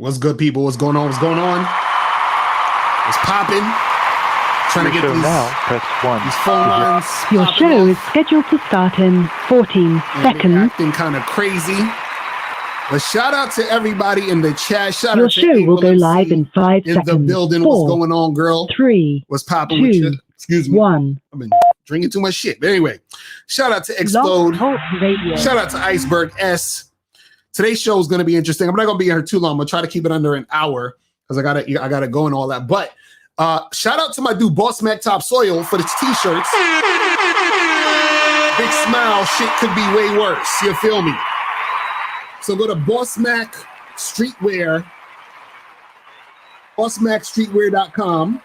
What's good, people? What's going on? What's going on? It's popping. Trying to get these, press 1. These phone lines. Your show is scheduled to start in 14 seconds. Acting kind of crazy. But shout out to everybody in the chat. Shout Your out to show April will go MC live in 5 in seconds. the building. 4, What's going on, girl? 3, What's popping 2, with you? Excuse me. 1. I've been drinking too much shit. But anyway, shout out to Explode. Shout out to Iceberg S. Today's show is going to be interesting. I'm not going to be here too long. I'm going to try to keep it under an hour because I gotta go and all that. But shout out to my dude Boss Mac Topsoil for the t-shirts. Big smile. Shit could be way worse. You feel me? So go to Boss Mac Streetwear. BossMacStreetwear.com.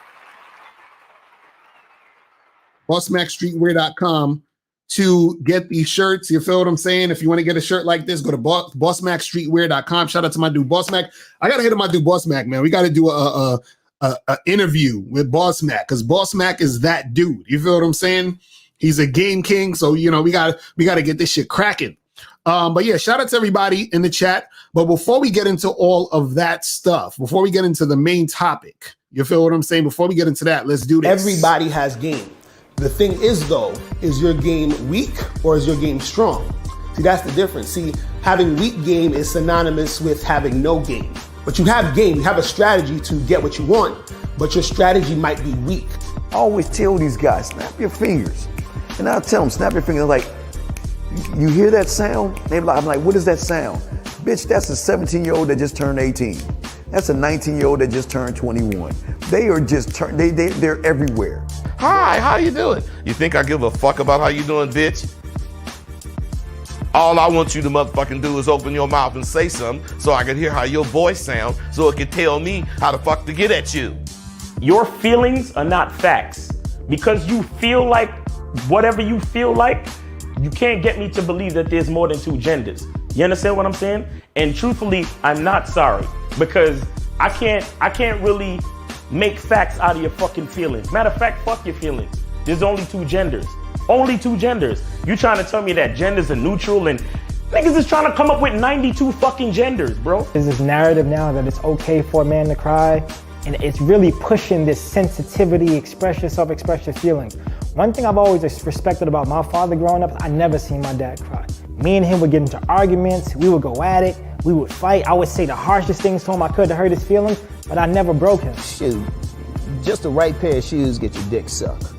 BossMacStreetwear.com to get these shirts. You feel what I'm saying? If you want to get a shirt like this, go to BossMacStreetwear.com. Shout out to my dude Boss Mac. I gotta hit up my dude Boss Mac, man. We gotta do a interview with Boss Mac because Boss Mac is that dude. You feel what I'm saying? He's a game king, so you know we gotta get this shit cracking. But yeah, shout out to everybody in the chat. But before we get into all of that stuff, before we get into the main topic, you feel what I'm saying? Before we get into that, let's do this. Everybody has game. The thing is, though, is your game weak or is your game strong? See, that's the difference. See, having weak game is synonymous with having no game. But you have game, you have a strategy to get what you want, but your strategy might be weak. I always tell these guys, snap your fingers. And I'll tell them, snap your fingers. Like, you hear that sound? I'm like, what is that sound? Bitch, that's a 17-year-old that just turned 18. That's a 19-year-old that just turned 21. They are just, they're everywhere. Hi, how you doing? You think I give a fuck about how you doing, bitch? All I want you to motherfucking do is open your mouth and say something so I can hear how your voice sounds so it can tell me how the fuck to get at you. Your feelings are not facts. Because you feel like whatever you feel like, you can't get me to believe that there's more than 2 genders. You understand what I'm saying? And truthfully, I'm not sorry because I can't really make facts out of your fucking feelings. Matter of fact, fuck your feelings. There's only 2 genders. Only 2 genders. You trying to tell me that genders are neutral and niggas is trying to come up with 92 fucking genders, bro. There's this narrative now that it's okay for a man to cry, and it's really pushing this sensitivity, express yourself, express your feelings. One thing I've always respected about my father growing up, I never seen my dad cry. Me and him would get into arguments, we would go at it, we would fight. I would say the harshest things to him I could to hurt his feelings, but I never broke him. Shoot, just the right pair of shoes get your dick sucked.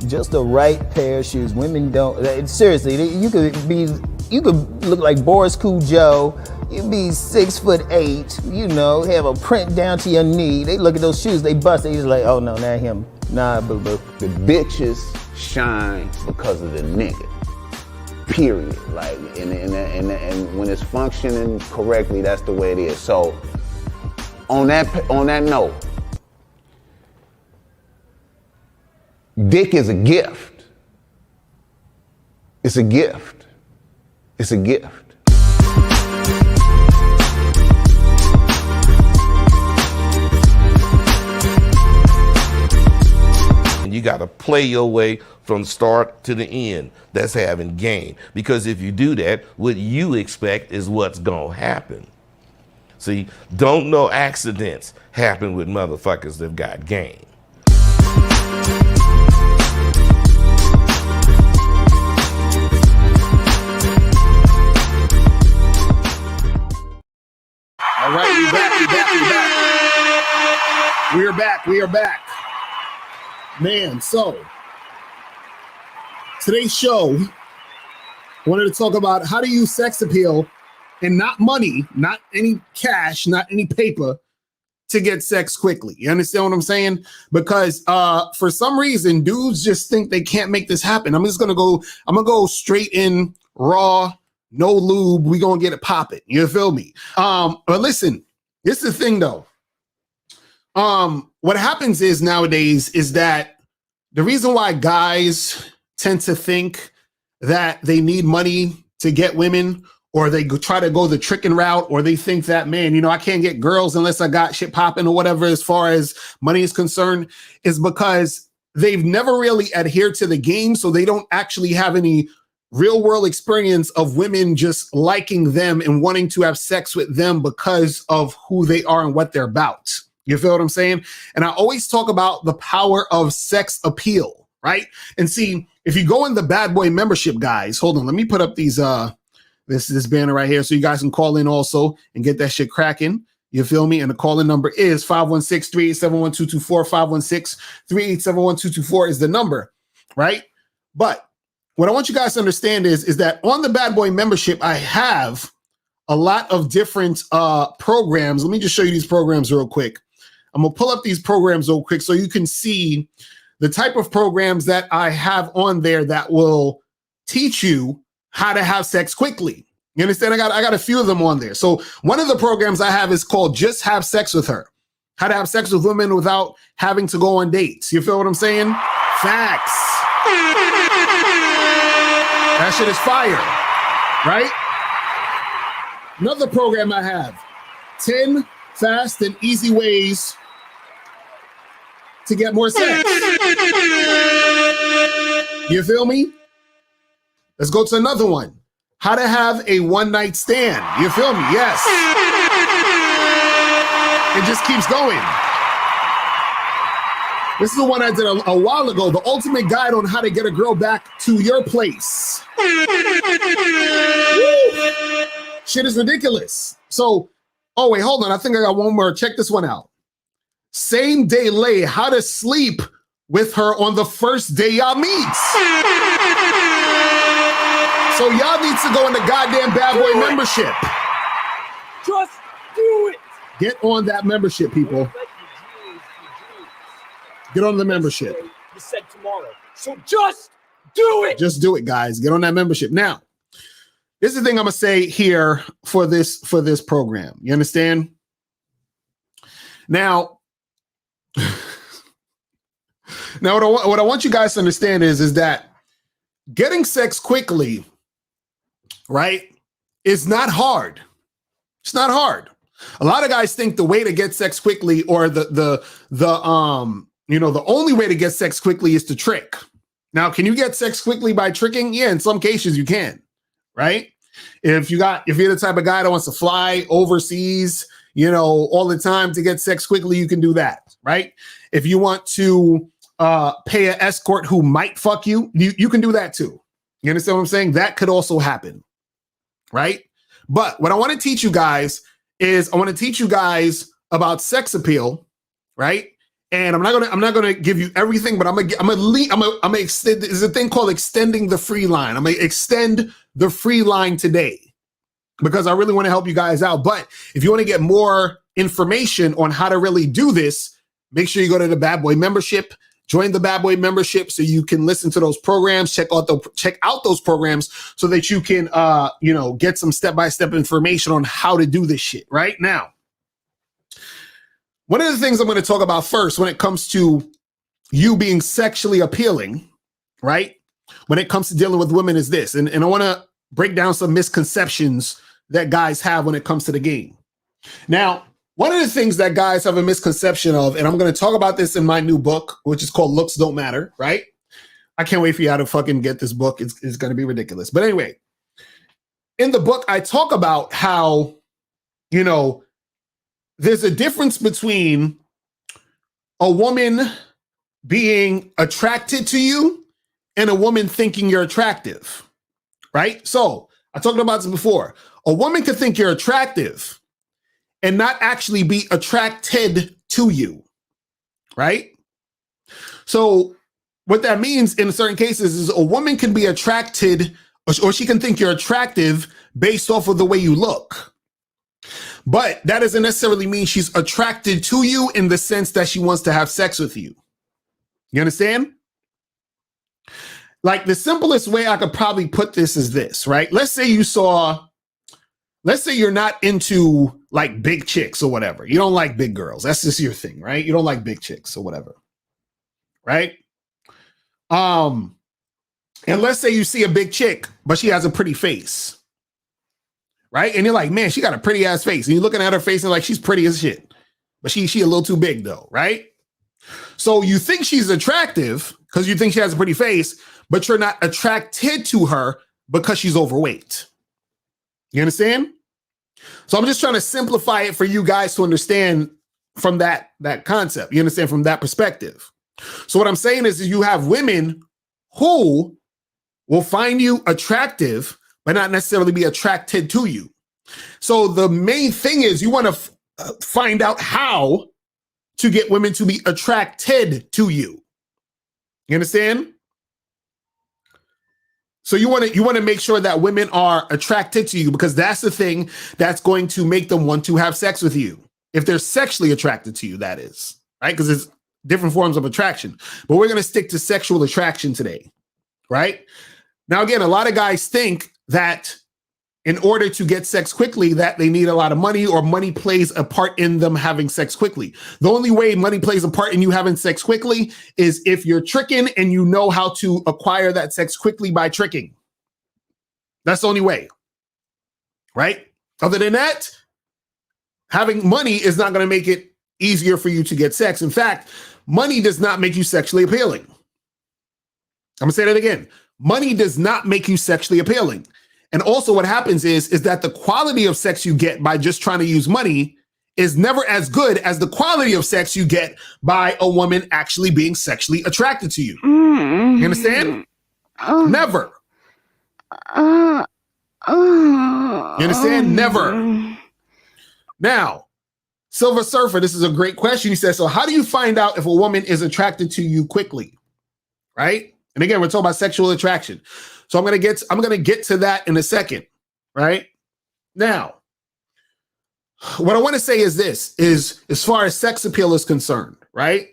Just the right pair of shoes. Women don't, seriously, you could look like Boris Cujo, you'd be 6'8", you know, have a print down to your knee. They look at those shoes, they bust, they just like, oh no, not him. Nah, boo-boo. The bitches shine because of the nigga. Period. Like, and when it's functioning correctly, that's the way it is. So, on that note, dick is a gift. It's a gift. It's a gift. You got to play your way from start to the end. That's having game. Because if you do that, what you expect is what's going to happen. See, don't no accidents happen with motherfuckers that got game. All right, we are back. Man, so today's show, I wanted to talk about how to use sex appeal and not money, not any cash, not any paper to get sex quickly. You understand what I'm saying? Because for some reason, dudes just think they can't make this happen. I'm gonna go straight in raw, no lube. We gonna get it popping. You feel me? But listen, this is the thing though. What happens is nowadays is that the reason why guys tend to think that they need money to get women, or they try to go the tricking route, or they think that, man, you know, I can't get girls unless I got shit popping or whatever as far as money is concerned, is because they've never really adhered to the game. So they don't actually have any real world experience of women just liking them and wanting to have sex with them because of who they are and what they're about. You feel what I'm saying? And I always talk about the power of sex appeal, right? And see, if you go in the Bad Boy membership, guys, hold on, let me put up these this banner right here so you guys can call in also and get that shit cracking. You feel me? And the call-in number is 516-387-1224. 516-387-1224 is the number, right? But what I want you guys to understand is that on the Bad Boy membership, I have a lot of different programs. Let me just show you these programs real quick. I'm gonna pull up these programs real quick so you can see the type of programs that I have on there that will teach you how to have sex quickly. You understand? I got a few of them on there. So one of the programs I have is called Just Have Sex with Her. How to have sex with women without having to go on dates. You feel what I'm saying? Facts. That shit is fire, right? Another program I have, 10 fast and easy ways to get more sex. You feel me? Let's go to another one. How to have a one-night stand. You feel me? Yes. It just keeps going. This is the one I did a while ago. The ultimate guide on how to get a girl back to your place. Shit is ridiculous. So, oh wait, hold on. I think I got one more. Check this one out. Same day lay, how to sleep with her on the first day y'all meet. So y'all need to go in the goddamn Bad Boy membership. Just do it. Get on that membership, people. Get on the membership. You said tomorrow. So just do it. Just do it, guys. Get on that membership. Now, this is the thing I'm gonna say here for this program. You understand? Now, what I want you guys to understand is that getting sex quickly, right, is not hard. It's not hard. A lot of guys think the way to get sex quickly, or the only way to get sex quickly is to trick. Now, can you get sex quickly by tricking? Yeah, in some cases you can, right? If you're the type of guy that wants to fly overseas, all the time to get sex quickly, you can do that, right? If you want to pay an escort who might fuck you, you can do that too. You understand what I'm saying? That could also happen, right? But what I want to teach you guys is about sex appeal, right? And I'm not gonna give you everything, but I'm gonna extend. There's a thing called extending the free line. I'm gonna extend the free line today because I really want to help you guys out. But if you want to get more information on how to really do this, make sure you go to the Bad Boy membership. Join the Bad Boy membership so you can listen to those programs, check out those programs so that you can get some step-by-step information on how to do this shit right now. One of the things I'm going to talk about first when it comes to you being sexually appealing, right? When it comes to dealing with women is this. And I want to break down some misconceptions that guys have when it comes to the game. Now, one of the things that guys have a misconception of, and I'm going to talk about this in my new book, which is called Looks Don't Matter, right? I can't wait for you to fucking get this book. It's going to be ridiculous. But anyway, in the book, I talk about how, there's a difference between a woman being attracted to you and a woman thinking you're attractive, right? So I talked about this before. A woman could think you're attractive and not actually be attracted to you, right? So what that means in certain cases is a woman can be attracted, or she can think you're attractive based off of the way you look. But that doesn't necessarily mean she's attracted to you in the sense that she wants to have sex with you. You understand? Like the simplest way I could probably put this is this, right? Let's say you're not into like big chicks or whatever. You don't like big girls. That's just your thing, right? You don't like big chicks or whatever, right? And let's say you see a big chick, but she has a pretty face. Right? And you're like, man, she got a pretty ass face. And you're looking at her face and like, she's pretty as shit. But she a little too big though, right? So you think she's attractive because you think she has a pretty face, but you're not attracted to her because she's overweight. You understand? So I'm just trying to simplify it for you guys to understand from that concept. You understand, from that perspective. So what I'm saying is you have women who will find you attractive, but not necessarily be attracted to you. So the main thing is you want to find out how to get women to be attracted to you. You understand? So you want to make sure that women are attracted to you, because that's the thing that's going to make them want to have sex with you. If they're sexually attracted to you, that is, right? Because it's different forms of attraction. But we're going to stick to sexual attraction today, right? Now, again, a lot of guys think that in order to get sex quickly, that they need a lot of money, or money plays a part in them having sex quickly. The only way money plays a part in you having sex quickly is if you're tricking and you know how to acquire that sex quickly by tricking. That's the only way, right? Other than that, having money is not going to make it easier for you to get sex. In fact, money does not make you sexually appealing. I'm going to say that again. Money does not make you sexually appealing. And also what happens is that the quality of sex you get by just trying to use money is never as good as the quality of sex you get by a woman actually being sexually attracted to you. You understand? Never. You understand? Never. Now, Silver Surfer, this is a great question. He says, so how do you find out if a woman is attracted to you quickly? Right? And again, we're talking about sexual attraction. So I'm gonna get to that in a second, right? Now, what I want to say is this: is as far as sex appeal is concerned, right?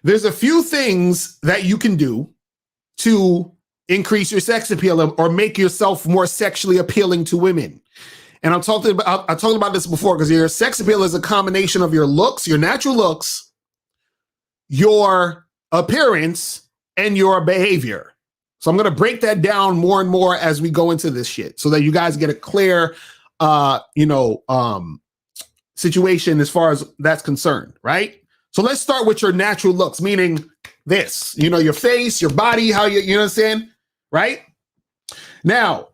There's a few things that you can do to increase your sex appeal or make yourself more sexually appealing to women. And I talked about this before, because your sex appeal is a combination of your looks, your natural looks, your appearance, and your behavior. So I'm going to break that down more and more as we go into this shit, so that you guys get a clear, situation as far as that's concerned, right? So let's start with your natural looks, meaning this, your face, your body, how you know what I'm saying, right? Now,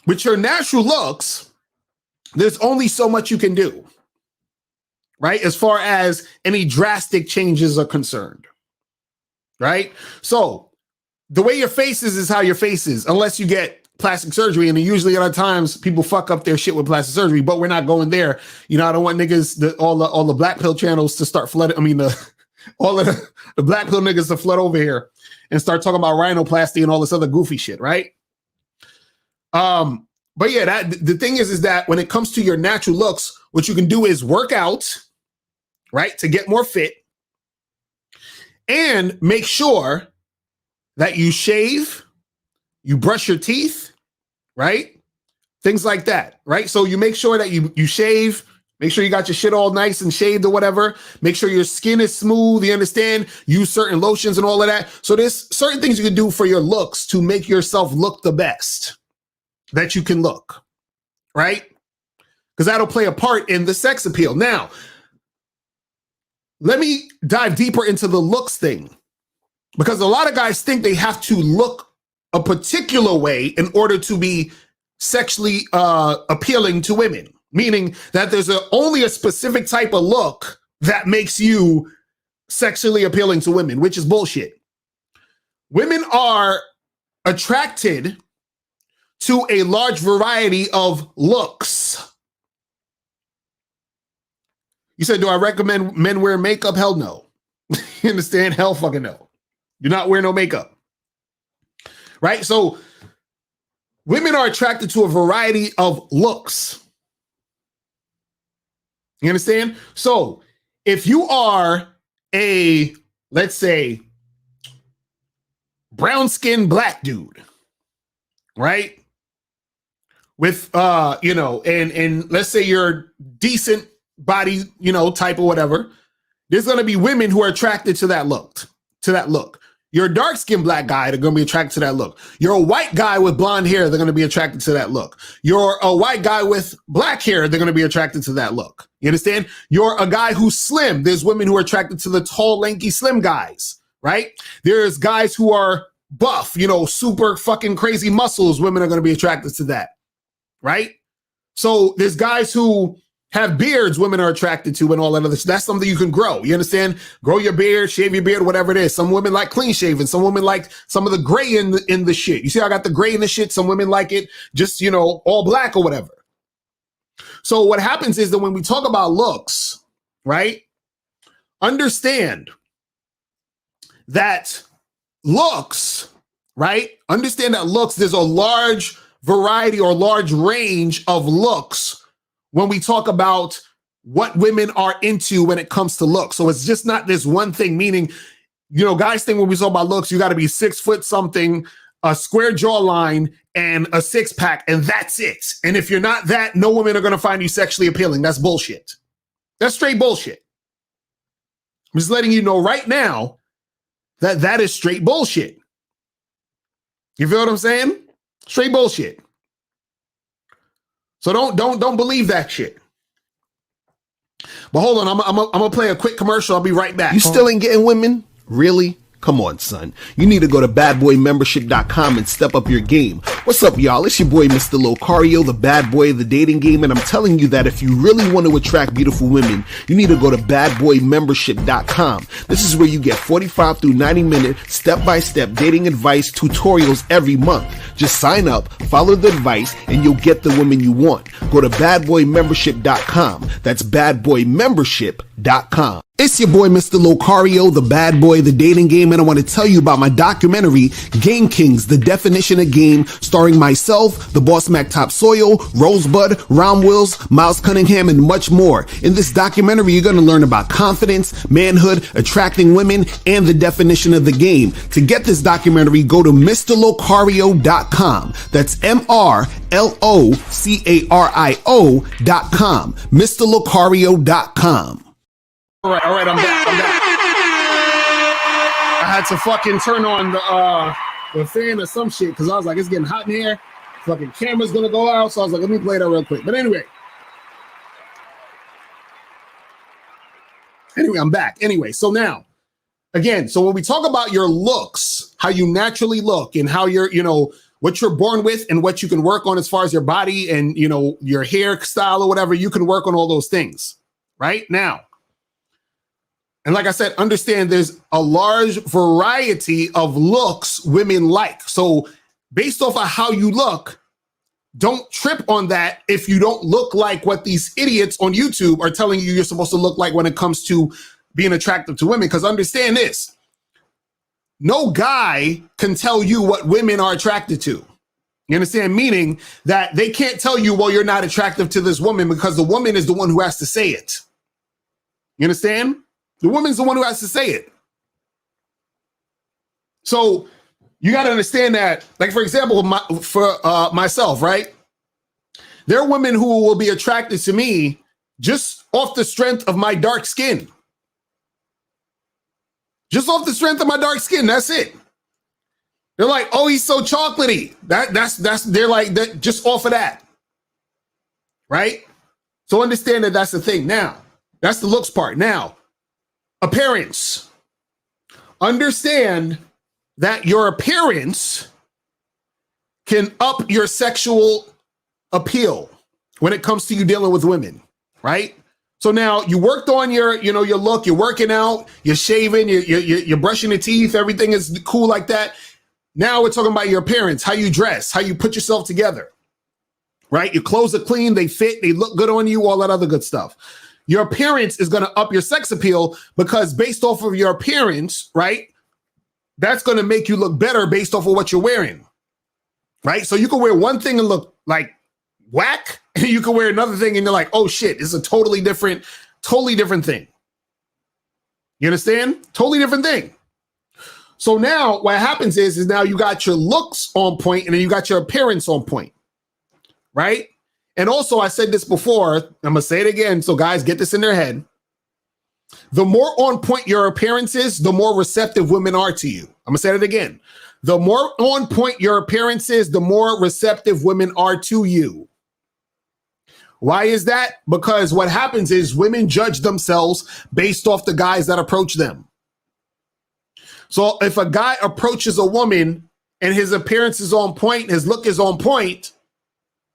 with your natural looks, there's only so much you can do, right? As far as any drastic changes are concerned, right? So the way your face is how your face is, unless you get plastic surgery. And usually a lot of times people fuck up their shit with plastic surgery, but we're not going there. I don't want niggas, all the black pill channels to start flooding. I mean, all of the black pill niggas to flood over here and start talking about rhinoplasty and all this other goofy shit, right? But yeah, the thing is that when it comes to your natural looks, what you can do is work out, right, to get more fit, and make sure that you shave, you brush your teeth, right? Things like that, right? So you make sure that you shave, make sure you got your shit all nice and shaved or whatever. Make sure your skin is smooth, you understand? Use certain lotions and all of that. So there's certain things you can do for your looks to make yourself look the best that you can look, right? Because that'll play a part in the sex appeal. Now, let me dive deeper into the looks thing, because a lot of guys think they have to look a particular way in order to be sexually appealing to women, meaning that there's only a specific type of look that makes you sexually appealing to women, which is bullshit. Women are attracted to a large variety of looks. You said, do I recommend men wear makeup? Hell no. You understand? Hell fucking no. Do not wear no makeup. Right? So women are attracted to a variety of looks. You understand? So if you are a, let's say, brown-skinned black dude, right? With, and let's say you're decent body, type or whatever, there's going to be women who are attracted to that look, You're a dark-skinned black guy, they're going to be attracted to that look. You're a white guy with blonde hair, they're going to be attracted to that look. You're a white guy with black hair, they're going to be attracted to that look. You understand? You're a guy who's slim. There's women who are attracted to the tall, lanky, slim guys, right? There's guys who are buff, super fucking crazy muscles, women are going to be attracted to that, right? So there's guys who have beards, women are attracted to, and all that other stuff. That's something you can grow. You understand? Grow your beard, shave your beard, whatever it is. Some women like clean shaven. Some women like some of the gray in the shit. You see, I got the gray in the shit. Some women like it just, all black or whatever. So what happens is that when we talk about looks, right? Understand that looks, right? Understand that looks, there's a large variety or large range of looks when we talk about what women are into when it comes to looks. So it's just not this one thing, meaning, guys think when we talk about looks, you got to be 6 foot something, a square jawline, and a 6-pack, and that's it. And if you're not that, no women are going to find you sexually appealing. That's bullshit. That's straight bullshit. I'm just letting you know right now that that is straight bullshit. You feel what I'm saying? Straight bullshit. So don't believe that shit. But hold on, I'm gonna play a quick commercial. I'll be right back. You still ain't getting women? Really? Come on, son. You need to go to badboymembership.com and step up your game. What's up, y'all? It's your boy, Mr. Locario, the bad boy of the dating game, and I'm telling you that if you really want to attract beautiful women, you need to go to badboymembership.com. This is where you get 45 through 90-minute step-by-step dating advice tutorials every month. Just sign up, follow the advice, and you'll get the women you want. Go to badboymembership.com. That's badboymembership.com. It's your boy, Mr. Locario, the bad boy of the dating game, and I want to tell you about my documentary, Game Kings, The Definition of Game, starring myself, the Boss Mac Topsoil, Rosebud, Ron Wills, Miles Cunningham, and much more. In this documentary, you're going to learn about confidence, manhood, attracting women, and the definition of the game. To get this documentary, go to MrLocario.com. That's MrLocario.com. MrLocario.com. All right, I'm back. I had to fucking turn on the fan or some shit because I was like, it's getting hot in here. Fucking camera's gonna go out, so I was like, let me play that real quick. But anyway, I'm back. Anyway, so now, again, so when we talk about your looks, how you naturally look and how you're, what you're born with and what you can work on as far as your body and, your hairstyle or whatever, you can work on all those things right now. And like I said, understand there's a large variety of looks women like. So based off of how you look, don't trip on that if you don't look like what these idiots on YouTube are telling you you're supposed to look like when it comes to being attractive to women. Because understand this, no guy can tell you what women are attracted to. You understand? Meaning that they can't tell you, well, you're not attractive to this woman because the woman is the one who has to say it. You understand? The woman's the one who has to say it. So you got to understand that, like, for example, myself, right? There are women who will be attracted to me just off the strength of my dark skin. Just off the strength of my dark skin. That's it. They're like, oh, he's so chocolatey. They're like that just off of that. Right? So understand that that's the thing. Now, that's the looks part. Now, appearance. Understand that your appearance can up your sexual appeal when it comes to you dealing with women, right? So now you worked on your look, you're working out, you're shaving, you're brushing your teeth, everything is cool like that. Now we're talking about your appearance, how you dress, how you put yourself together, right? Your clothes are clean, they fit, they look good on you, all that other good stuff. Your appearance is going to up your sex appeal because based off of your appearance, right, that's going to make you look better based off of what you're wearing, right? So you can wear one thing and look like whack, and you can wear another thing and you're like, oh shit, it's a totally different thing. You understand? Totally different thing. So now what happens is now you got your looks on point and then you got your appearance on point, right? And also, I said this before, I'm going to say it again, so guys, get this in their head. The more on point your appearance is, the more receptive women are to you. I'm going to say it again. The more on point your appearance is, the more receptive women are to you. Why is that? Because what happens is women judge themselves based off the guys that approach them. So if a guy approaches a woman and his appearance is on point, his look is on point,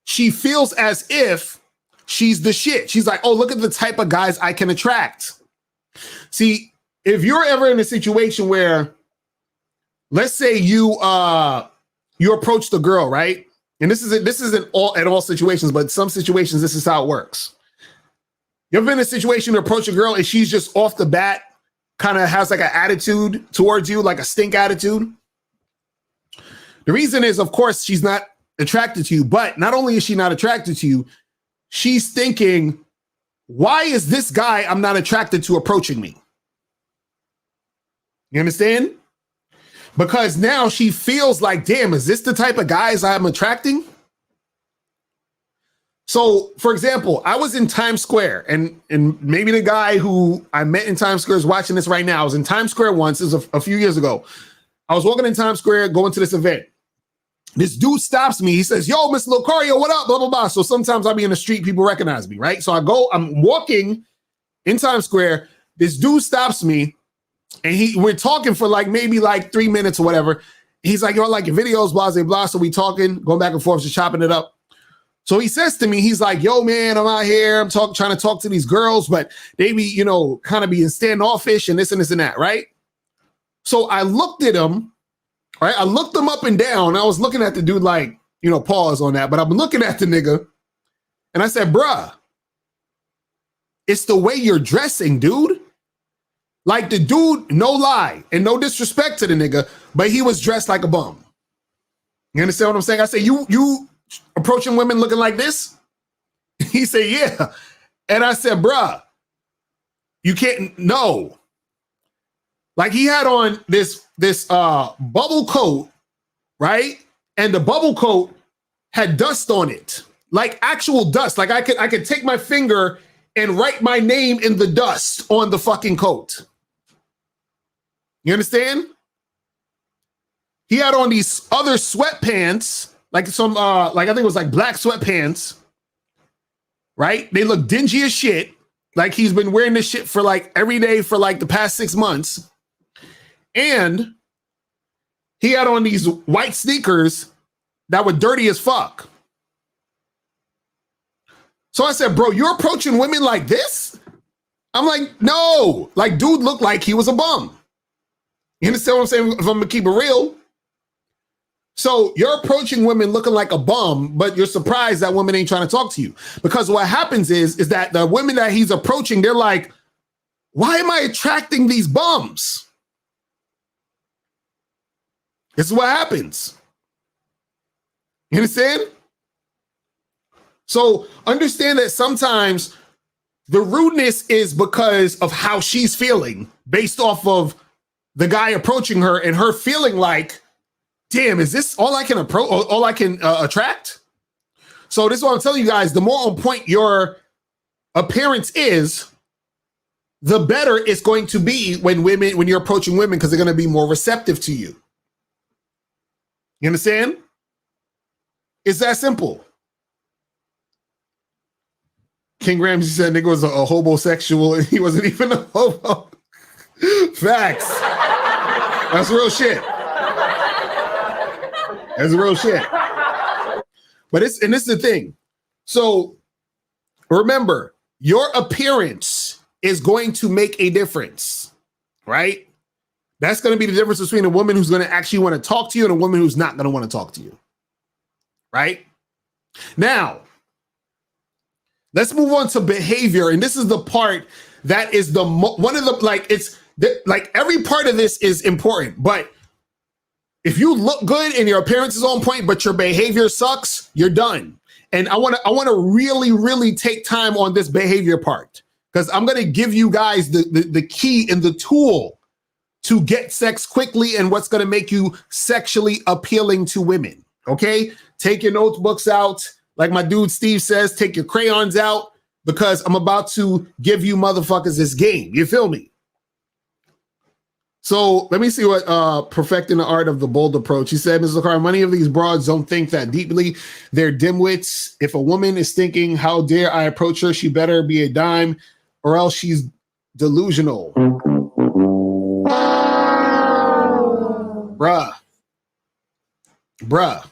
she feels as if she's the shit. She's like, oh, look at the type of guys I can attract. See, if you're ever in a situation where, let's say you approached a girl, right? And this isn't all at all situations, but some situations, this is how it works. You ever been in a situation to approach a girl and she's just off the bat kind of has like an attitude towards you, like a stink attitude? The reason is, of course, she's not attracted to you, but not only is she not attracted to you, she's thinking, why is this guy I'm not attracted to approaching me? You understand? Because now she feels like, damn, is this the type of guys I'm attracting? So, for example, I was in Times Square, and maybe the guy who I met in Times Square is watching this right now. I was in Times Square once, this was a few years ago. I was walking in Times Square, going to this event. This dude stops me. He says, yo, Mr. Locario, what up? Blah, blah, blah. So sometimes I'll be in the street, people recognize me, right? So I'm walking in Times Square. This dude stops me, and we're talking for maybe 3 minutes or whatever. He's like, yo, I like your videos, blah, blah, blah. So we talking, going back and forth, just chopping it up. So he says to me, he's like, yo, man, I'm out here. I'm trying to talk to these girls, but they be, kind of being standoffish and this and this and that, right? So I looked at him, right? I looked him up and down. I was looking at the dude pause on that, but I'm looking at the nigga and I said, bruh, it's the way you're dressing, dude. Like the dude, no lie and no disrespect to the nigga, but he was dressed like a bum. You understand what I'm saying? I said, you approaching women looking like this? He said, yeah. And I said, bruh, you can't, no. Like he had on this bubble coat, right? And the bubble coat had dust on it, like actual dust. Like I could take my finger and write my name in the dust on the fucking coat. You understand? He had on these other sweatpants, like some, I think it was like black sweatpants, right? They look dingy as shit. Like he's been wearing this shit for every day for the past 6 months. And he had on these white sneakers that were dirty as fuck. So I said, bro, you're approaching women like this? I'm like, no. Like, dude looked like he was a bum. You understand what I'm saying? If I'm gonna keep it real. So you're approaching women looking like a bum, but you're surprised that women ain't trying to talk to you. Because what happens is that the women that he's approaching, they're like, why am I attracting these bums? This is what happens. You understand? So understand that sometimes the rudeness is because of how she's feeling based off of the guy approaching her and her feeling like, damn, is this all I can attract? So this is what I'm telling you guys. The more on point your appearance is, the better it's going to be when you're approaching women, because they're going to be more receptive to you. You understand? It's that simple. King Ramsey said nigga was a hobosexual and he wasn't even a hobo. Facts. That's real shit. That's real shit. But this is the thing. So remember, your appearance is going to make a difference, right? That's going to be the difference between a woman who's going to actually want to talk to you and a woman who's not going to want to talk to you, right? Now, let's move on to behavior. And this is the part that is one of the, every part of this is important. But if you look good and your appearance is on point, but your behavior sucks, you're done. And I want to really, really take time on this behavior part, because I'm going to give you guys the key and the tool to get sex quickly and what's going to make you sexually appealing to women. Okay? Take your notebooks out. Like my dude Steve says, take your crayons out, because I'm about to give you motherfuckers this game. You feel me? So let me see what perfecting the art of the bold approach. He said, Mrs. Locario, many of these broads don't think that deeply. They're dimwits. If a woman is thinking, how dare I approach her, she better be a dime or else she's delusional. Bruh. Bruh.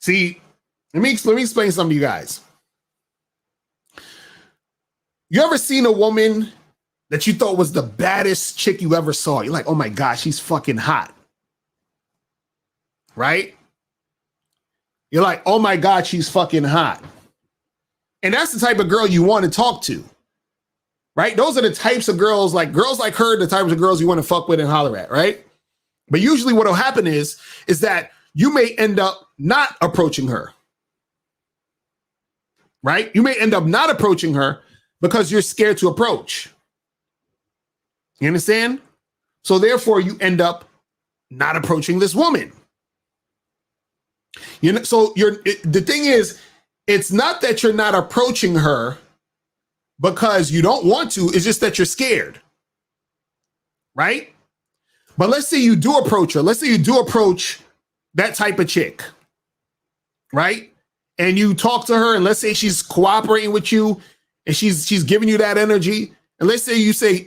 See, let me explain something to you guys. You ever seen a woman that you thought was the baddest chick you ever saw? You're like, oh my gosh, she's fucking hot. Right? You're like, oh my God, she's fucking hot. And that's the type of girl you want to talk to. Right? Those are the types of girls like her, the types of girls you want to fuck with and holler at, right? But usually what'll happen is that you may end up not approaching her. Right? You may end up not approaching her because you're scared to approach. You understand? So therefore you end up not approaching this woman. You know, so the thing is, it's not that you're not approaching her because you don't want to, it's just that you're scared. Right? But let's say you do approach her. Let's say you do approach that type of chick. Right? And you talk to her, and let's say she's cooperating with you and she's giving you that energy. And let's say you say,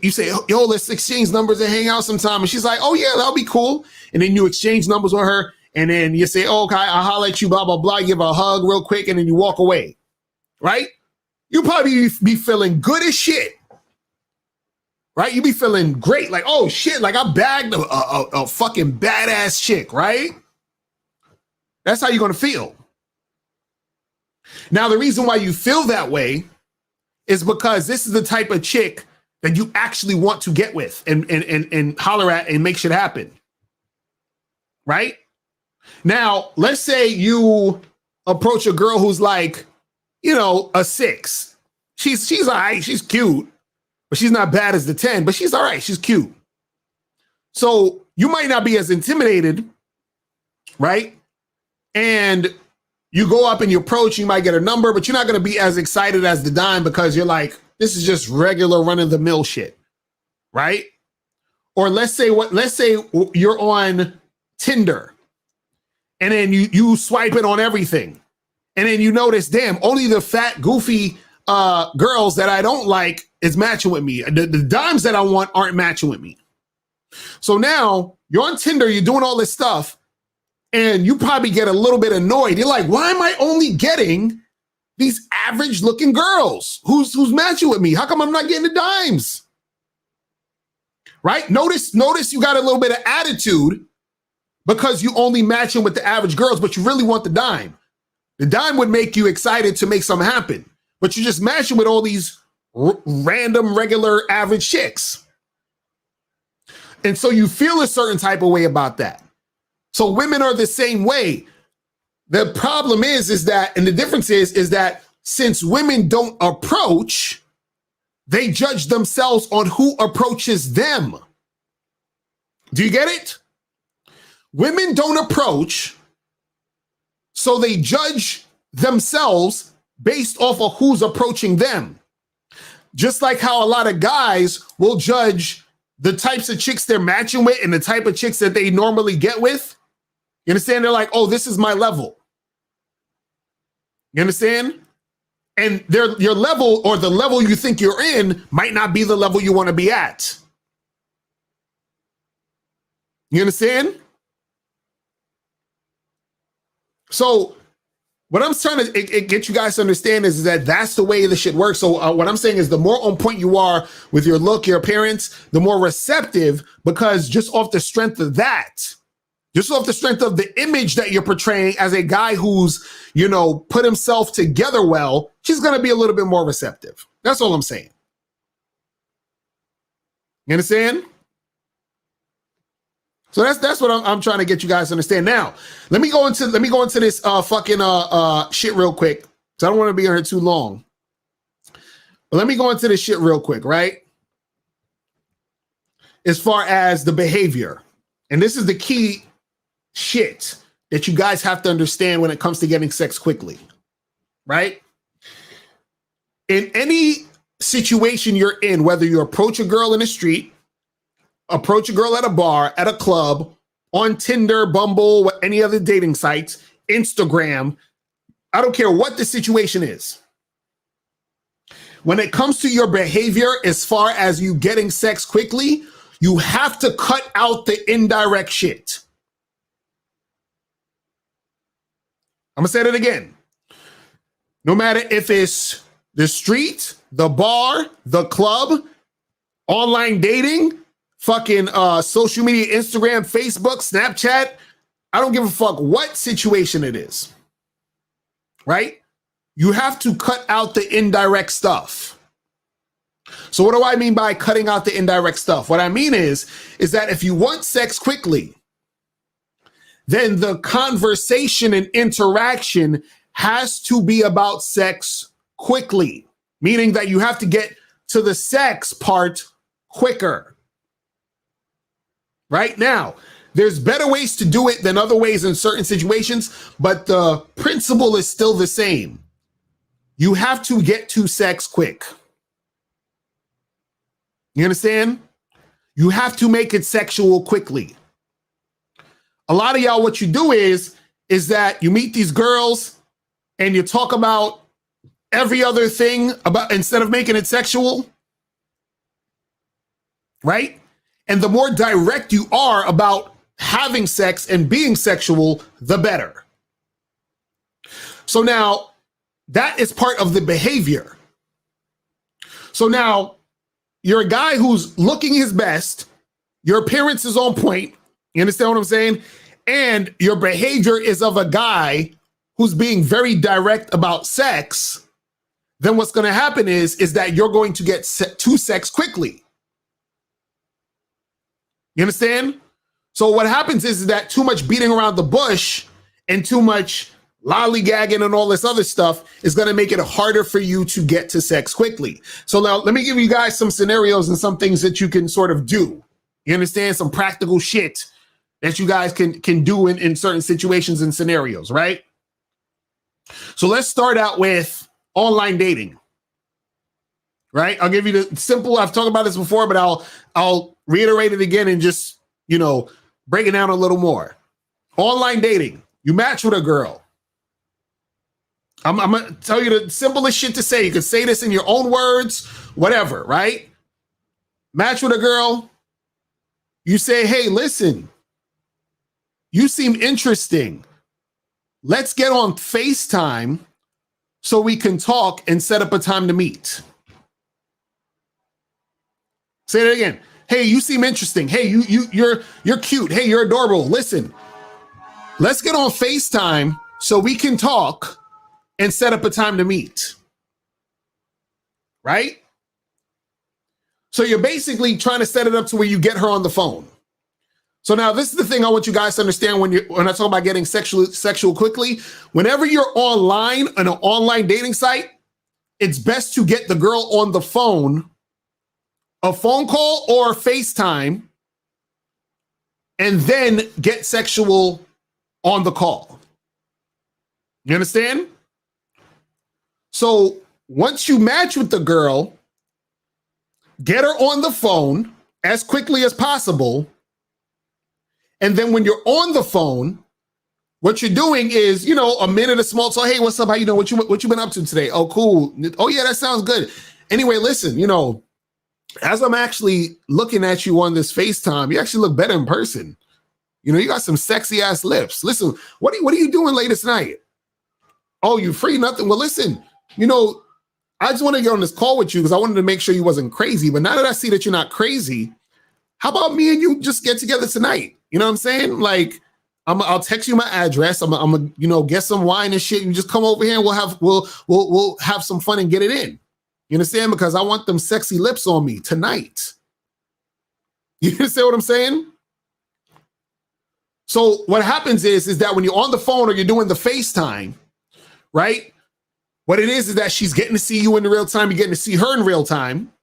yo, let's exchange numbers and hang out sometime. And she's like, oh yeah, that'll be cool. And then you exchange numbers with her. And then you say, oh, okay, I'll holler at you, blah, blah, blah. Give her a hug real quick. And then you walk away. Right? You probably be feeling good as shit. Right? You be feeling great. Like, oh shit, like I bagged a fucking badass chick, right? That's how you're going to feel. Now, the reason why you feel that way is because this is the type of chick that you actually want to get with and holler at and make shit happen. Right? Now, let's say you approach a girl who's like, you know, a 6. She's all right. She's cute, but she's not bad as the 10, but she's all right. She's cute. So you might not be as intimidated, right? And you go up and you approach, you might get a number, but you're not going to be as excited as the dime because you're like, this is just regular run-of-the-mill shit, right? Or let's say you're on Tinder and then you swipe it on everything. And then you notice, damn, only the fat, goofy girls that I don't like is matching with me. The dimes that I want aren't matching with me. So now you're on Tinder, you're doing all this stuff, and you probably get a little bit annoyed. You're like, why am I only getting these average looking girls? Who's matching with me? How come I'm not getting the dimes? Right? Notice you got a little bit of attitude because you only matching with the average girls, but you really want the dime. The dime would make you excited to make something happen, but you're just matching with all these random, regular, average chicks. And so you feel a certain type of way about that. So women are the same way. The problem is that, and the difference is that since women don't approach, they judge themselves on who approaches them. Do you get it? Women don't approach, so they judge themselves based off of who's approaching them. Just like how a lot of guys will judge the types of chicks they're matching with and the type of chicks that they normally get with. You understand? They're like, oh, this is my level. You understand? And your level or the level you think you're in might not be the level you want to be at. You understand? So what I'm trying to get you guys to understand is that that's the way this shit works. So what I'm saying is the more on point you are with your look, your appearance, the more receptive, because just off the strength of that, just off the strength of the image that you're portraying as a guy who's, you know, put himself together well, she's going to be a little bit more receptive. That's all I'm saying. You understand? So that's what I'm trying to get you guys to understand. Now, let me go into this fucking shit real quick, because I don't want to be on here too long. But let me go into this shit real quick, right? As far as the behavior, and this is the key shit that you guys have to understand when it comes to getting sex quickly, right? In any situation you're in, whether you approach a girl in the street, approach a girl at a bar, at a club, on Tinder, Bumble, any other dating sites, Instagram, I don't care what the situation is. When it comes to your behavior, as far as you getting sex quickly, you have to cut out the indirect shit. I'm gonna say that again. No matter if it's the street, the bar, the club, online dating, fucking social media, Instagram, Facebook, Snapchat, I don't give a fuck what situation it is, right? You have to cut out the indirect stuff. So what do I mean by cutting out the indirect stuff? What I mean is that if you want sex quickly, then the conversation and interaction has to be about sex quickly, meaning that you have to get to the sex part quicker. Right now, there's better ways to do it than other ways in certain situations, but the principle is still the same. You have to get to sex quick. You understand? You have to make it sexual quickly. A lot of y'all, what you do is that you meet these girls and you talk about every other thing about instead of making it sexual, right? And the more direct you are about having sex and being sexual, the better. So now that is part of the behavior. So now you're a guy who's looking his best. Your appearance is on point. You understand what I'm saying? And your behavior is of a guy who's being very direct about sex. Then what's going to happen is that you're going to get to sex quickly. You understand? So what happens is that too much beating around the bush and too much lollygagging and all this other stuff is going to make it harder for you to get to sex quickly. So now let me give you guys some scenarios and some things that you can sort of do. You understand? Some practical shit that you guys can do in certain situations and scenarios, right? So let's start out with online dating, right? I'll give you the simple, I've talked about this before, but I'll reiterate it again and just, break it down a little more. Online dating, you match with a girl. I'm going to tell you the simplest shit to say. You can say this in your own words, whatever, right? Match with a girl. You say, hey, listen, you seem interesting. Let's get on FaceTime so we can talk and set up a time to meet. Say that again. Hey, you seem interesting. Hey, you're cute. Hey, you're adorable. Listen, let's get on FaceTime so we can talk and set up a time to meet. Right? So you're basically trying to set it up to where you get her on the phone. So now this is the thing I want you guys to understand when I talk about getting sexual quickly. Whenever you're online on an online dating site, it's best to get the girl on the phone, a phone call or FaceTime, and then get sexual on the call. You understand? So once you match with the girl, get her on the phone as quickly as possible. And then when you're on the phone, what you're doing is, a minute of small talk. Hey, what's up? How you doing? What you been up to today? Oh, cool. Oh, yeah, that sounds good. Anyway, listen, as I'm actually looking at you on this FaceTime, you actually look better in person. You got some sexy ass lips. Listen, what are you doing latest night? Oh, you free? Nothing. Well, listen, I just want to get on this call with you because I wanted to make sure you wasn't crazy. But now that I see that you're not crazy, how about me and you just get together tonight? You know what I'm saying? Like, I'll text you my address. I'm gonna, get some wine and shit. You just come over here and we'll have some fun and get it in. You understand? Because I want them sexy lips on me tonight. You understand what I'm saying? So what happens is that when you're on the phone or you're doing the FaceTime, right? What it is that she's getting to see you in real time. You're getting to see her in real time.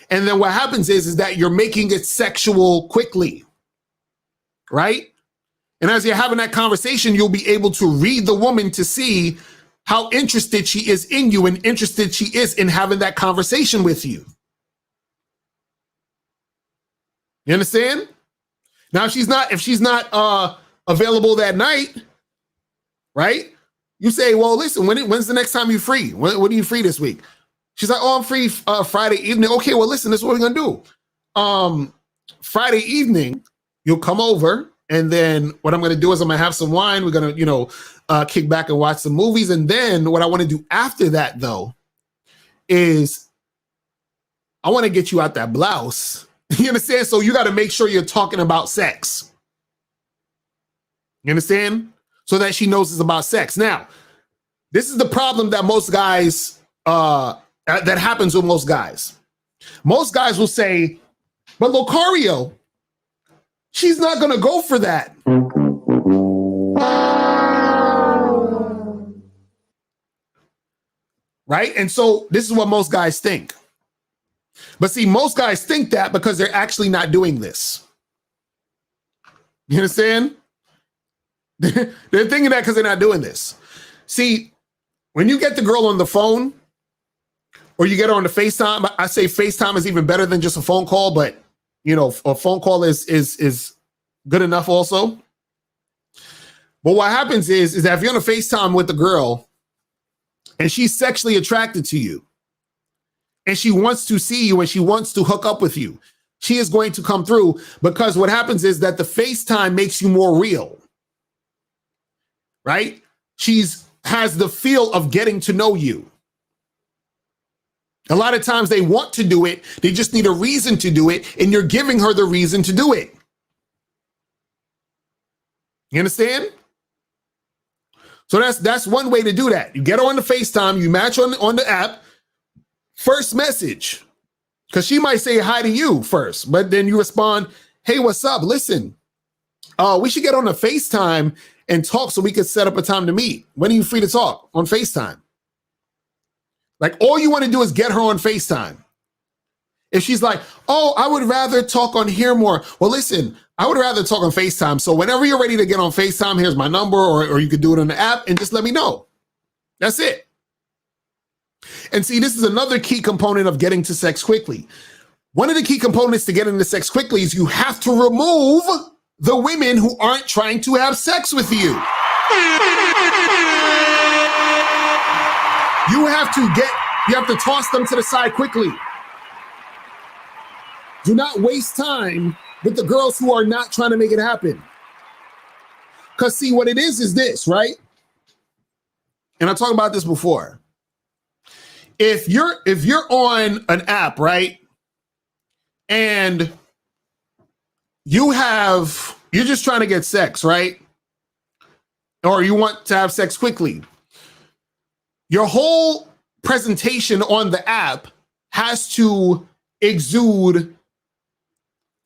And then what happens is that you're making it sexual quickly, right? And as you're having that conversation, you'll be able to read the woman to see how interested she is in you and interested she is in having that conversation with you. You understand? Now, if she's not available that night, right? You say, well, listen, when's the next time you're free? When are you free this week? She's like, oh, I'm free Friday evening. Okay, well, listen, this is what we're going to do. Friday evening, you'll come over And then what I'm going to do is I'm going to have some wine. We're going to, kick back and watch some movies. And then what I want to do after that, though, is I want to get you out that blouse. You understand? So you got to make sure you're talking about sex. You understand? So that she knows it's about sex. Now, this is the problem that most guys, that happens with most guys. Most guys will say, but Locario, she's not going to go for that. Right? And so this is what most guys think. But see, most guys think that because they're actually not doing this. You understand? They're thinking that because they're not doing this. See, when you get the girl on the phone or you get her on the FaceTime, I say FaceTime is even better than just a phone call, but a phone call is good enough also. But what happens is that if you're on a FaceTime with the girl and she's sexually attracted to you and she wants to see you and she wants to hook up with you, she is going to come through, because what happens is that the FaceTime makes you more real, right? She's has the feel of getting to know you. A lot of times they want to do it. They just need a reason to do it. And you're giving her the reason to do it. You understand? So that's one way to do that. You get her on the FaceTime, you match on the app, first message, because she might say hi to you first, but then you respond, hey, what's up? Listen, we should get on the FaceTime and talk so we could set up a time to meet. When are you free to talk on FaceTime? Like, all you want to do is get her on FaceTime. If she's like, oh, I would rather talk on here more. Well, listen, I would rather talk on FaceTime. So whenever you're ready to get on FaceTime, here's my number, or you could do it on the app and just let me know. That's it. And see, this is another key component of getting to sex quickly. One of the key components to getting to sex quickly is you have to remove the women who aren't trying to have sex with you. You have to toss them to the side quickly. Do not waste time with the girls who are not trying to make it happen. Because see, what it is this, right? And I talked about this before. If you're on an app, right? And you're just trying to get sex, right? Or you want to have sex quickly. Your whole presentation on the app has to exude,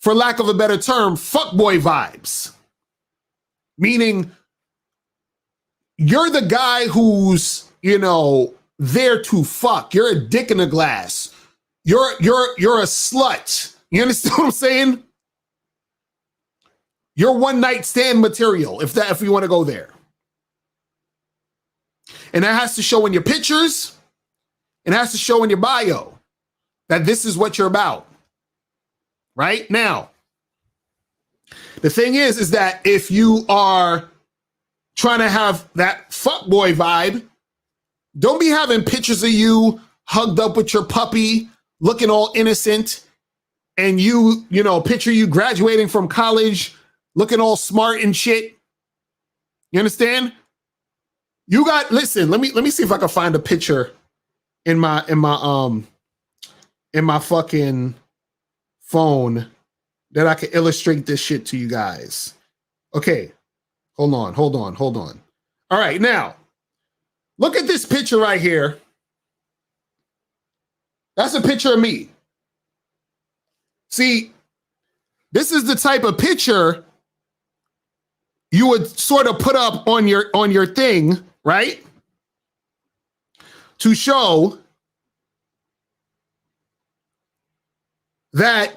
for lack of a better term, fuckboy vibes. Meaning you're the guy who's, there to fuck. You're a dick in a glass. You're a slut. You understand what I'm saying? You're one night stand material, if you want to go there. And that has to show in your pictures. It has to show in your bio that this is what you're about. Right? Now, the thing is that if you are trying to have that fuckboy vibe, don't be having pictures of you hugged up with your puppy, looking all innocent, and picture you graduating from college, looking all smart and shit. You understand? Listen, let me see if I can find a picture in my fucking phone that I can illustrate this shit to you guys. Okay. Hold on. All right, now look at this picture right here. That's a picture of me. See, this is the type of picture you would sort of put up on your thing, right? To show that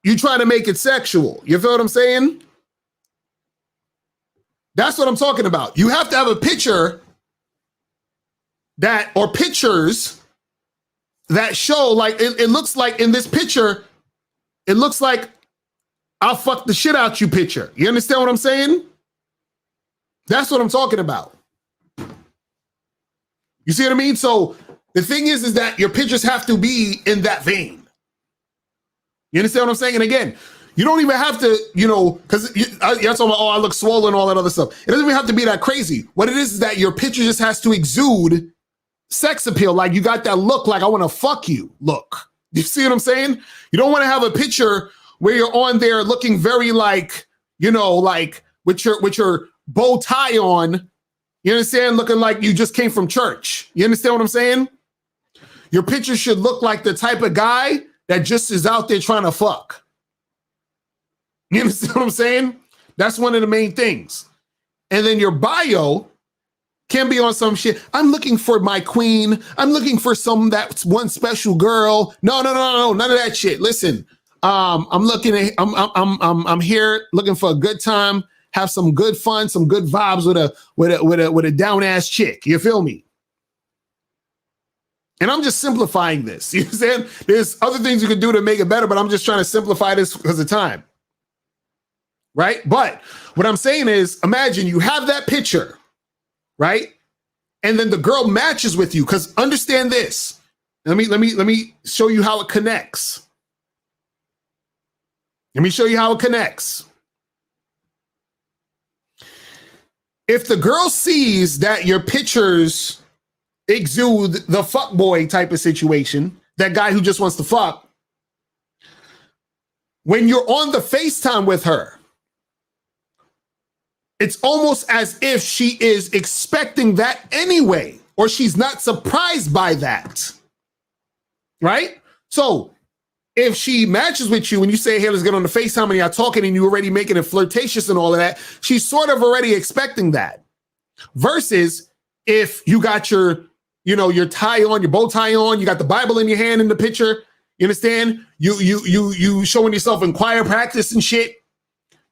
you try to make it sexual. You feel what I'm saying? That's what I'm talking about. You have to have a picture or pictures that show, like, it looks like in this picture, it looks like I'll fuck the shit out you picture. You understand what I'm saying? That's what I'm talking about. You see what I mean? So the thing is that your pictures have to be in that vein. You understand what I'm saying? And again, You don't even have to, because you're talking about, oh, I look swollen, all that other stuff. It doesn't even have to be that crazy. What it is that your picture just has to exude sex appeal. Like you got that look like I want to fuck you look. You see what I'm saying? You don't want to have a picture where you're on there looking very like, like with your bow tie on, you understand? Looking like you just came from church. You understand what I'm saying? Your picture should look like the type of guy that just is out there trying to fuck. You understand what I'm saying? That's one of the main things. And then your bio can be on some shit. I'm looking for my queen. I'm looking for that's one special girl. No, none of that shit. Listen, I'm here looking for a good time, have some good fun, some good vibes with a down ass chick. You feel me? And I'm just simplifying this. You understand? There's other things you can do to make it better, but I'm just trying to simplify this because of time. Right? But what I'm saying is, imagine you have that picture, right? And then the girl matches with you, because understand this. Let me show you how it connects. Let me show you how it connects. If the girl sees that your pictures exude the fuckboy type of situation, that guy who just wants to fuck, when you're on the FaceTime with her, it's almost as if she is expecting that anyway, or she's not surprised by that, right? So if she matches with you and you say, hey, let's get on the FaceTime, and you're talking and you're already making it flirtatious and all of that, she's sort of already expecting that. Versus if you got your tie on, your bow tie on, you got the Bible in your hand in the picture, you understand? You showing yourself in choir practice and shit.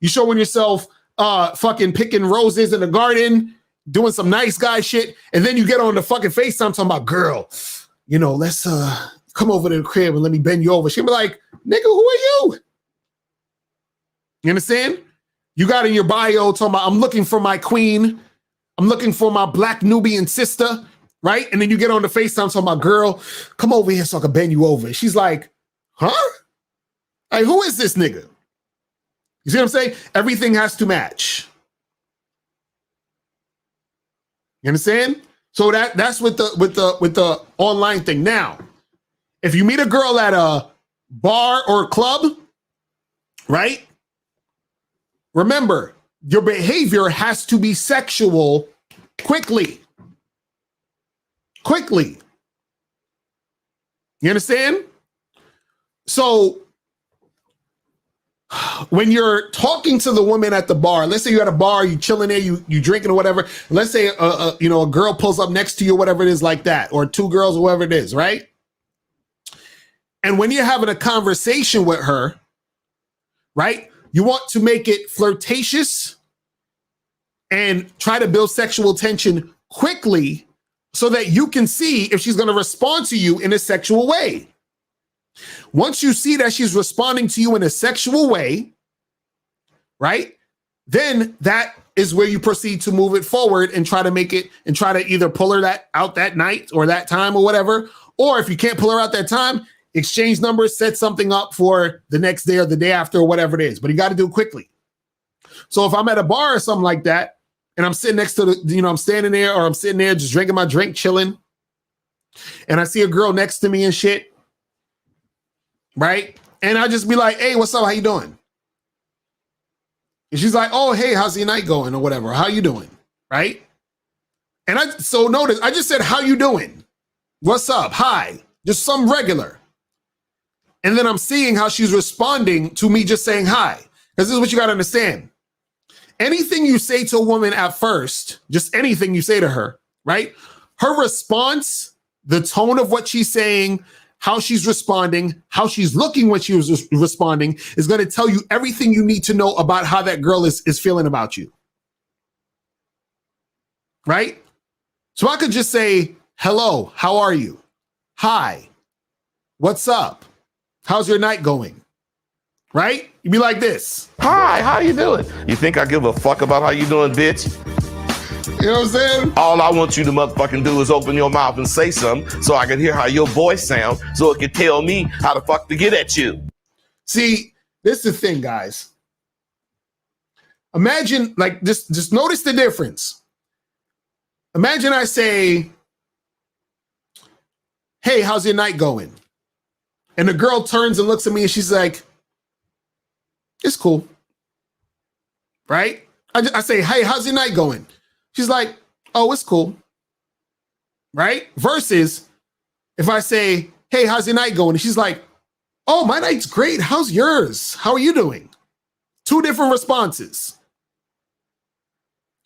You showing yourself fucking picking roses in the garden, doing some nice guy shit, and then you get on the fucking FaceTime talking about, girl, let's come over to the crib and let me bend you over. She'll be like, nigga, who are you? You understand? You got in your bio talking about, I'm looking for my queen, I'm looking for my black Nubian sister, right? And then you get on the FaceTime talking about, girl, come over here so I can bend you over. She's like, huh? Like, who is this nigga? You see what I'm saying? Everything has to match. You understand? So that's with the online thing. Now, if you meet a girl at a bar or a club, right? Remember, your behavior has to be sexual quickly. Quickly. You understand? So when you're talking to the woman at the bar, let's say you're at a bar, you chilling there, you drinking or whatever. Let's say a girl pulls up next to you, whatever it is like that, or two girls, or whatever it is, right? And when you're having a conversation with her, right, you want to make it flirtatious and try to build sexual tension quickly so that you can see if she's going to respond to you in a sexual way. Once you see that she's responding to you in a sexual way, right, then that is where you proceed to move it forward and try to make it and try to either pull her out that night or that time or whatever. Or if you can't pull her out that time, exchange numbers, set something up for the next day or the day after or whatever it is. But you got to do it quickly. So if I'm at a bar or something like that, and I'm sitting next to I'm standing there or I'm sitting there just drinking my drink, chilling, and I see a girl next to me and shit, right? And I just be like, hey, what's up? How you doing? And she's like, oh, hey, how's your night going or whatever? How you doing? Right? And notice, I just said, how you doing? What's up? Hi. Just some regular. And then I'm seeing how she's responding to me just saying hi. Because this is what you got to understand. Anything you say to a woman at first, just anything you say to her, right? Her response, the tone of what she's saying, how she's responding, how she's looking when she was responding is going to tell you everything you need to know about how that girl is feeling about you. Right? So I could just say, hello, how are you? Hi, what's up? How's your night going? Right? You'd be like this. Hi, how you doing? You think I give a fuck about how you doing, bitch? You know what I'm saying? All I want you to motherfucking do is open your mouth and say something so I can hear how your voice sounds so it can tell me how the fuck to get at you. See, this is the thing, guys. Imagine, like, just notice the difference. Imagine I say, hey, how's your night going? And the girl turns and looks at me and she's like, it's cool. Right? I say, hey, how's your night going? She's like, oh, it's cool. Right? Versus if I say, hey, how's your night going? And she's like, oh, my night's great. How's yours? How are you doing? Two different responses.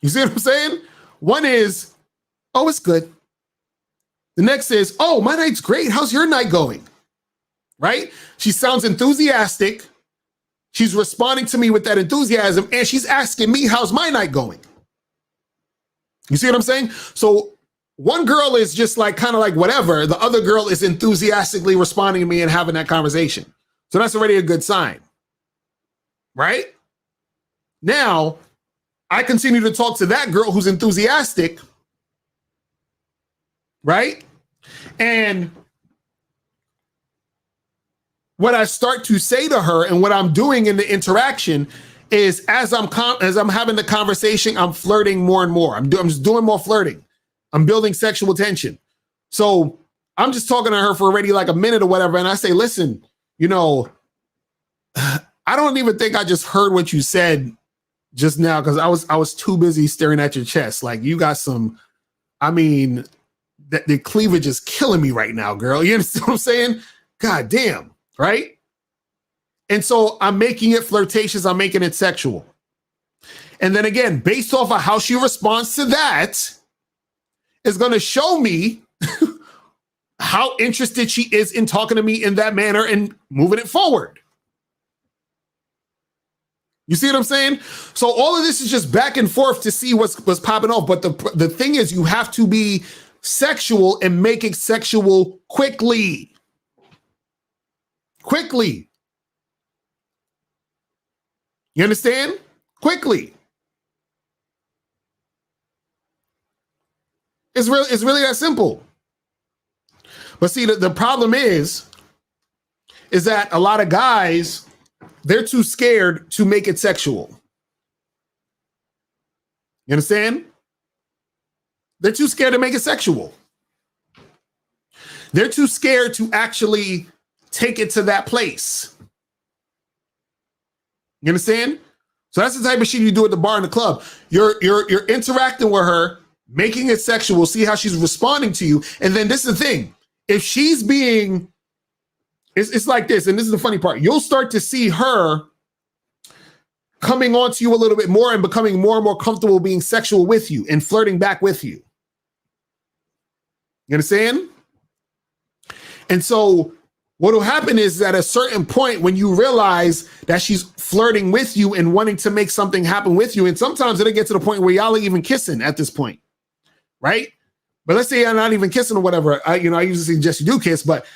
You see what I'm saying? One is, oh, it's good. The next is, oh, my night's great. How's your night going? Right? She sounds enthusiastic. She's responding to me with that enthusiasm, and she's asking me, how's my night going? You see what I'm saying? So one girl is just like, kind of like whatever. The other girl is enthusiastically responding to me and having that conversation. So that's already a good sign. Right? Now, I continue to talk to that girl who's enthusiastic. Right? And what I start to say to her and what I'm doing in the interaction is as I'm having the conversation, I'm flirting more and more. I'm just doing more flirting. I'm building sexual tension. So I'm just talking to her for already like a minute or whatever. And I say, listen, you know, I don't even think I just heard what you said just now because I was too busy staring at your chest. Like you got some, I mean, the cleavage is killing me right now, girl. You understand what I'm saying? God damn. Right? And so I'm making it flirtatious. I'm making it sexual. And then again, based off of how she responds to that, is going to show me how interested she is in talking to me in that manner and moving it forward. You see what I'm saying? So all of this is just back and forth to see what's popping off. But the thing is, you have to be sexual and make it sexual quickly. Quickly. You understand? Quickly. It's really that simple. But see, the problem is that a lot of guys, they're too scared to make it sexual. You understand? They're too scared to make it sexual. They're too scared to actually take it to that place. You understand? So that's the type of shit you do at the bar and the club. You're interacting with her, making it sexual, see how she's responding to you. And then this is the thing. If she's being, it's like this, and this is the funny part. You'll start to see her coming onto you a little bit more and becoming more and more comfortable being sexual with you and flirting back with you. You understand? And so what will happen is at a certain point when you realize that she's flirting with you and wanting to make something happen with you, and sometimes it'll get to the point where y'all are even kissing at this point, right? But let's say you're not even kissing or whatever. I usually suggest you do kiss, but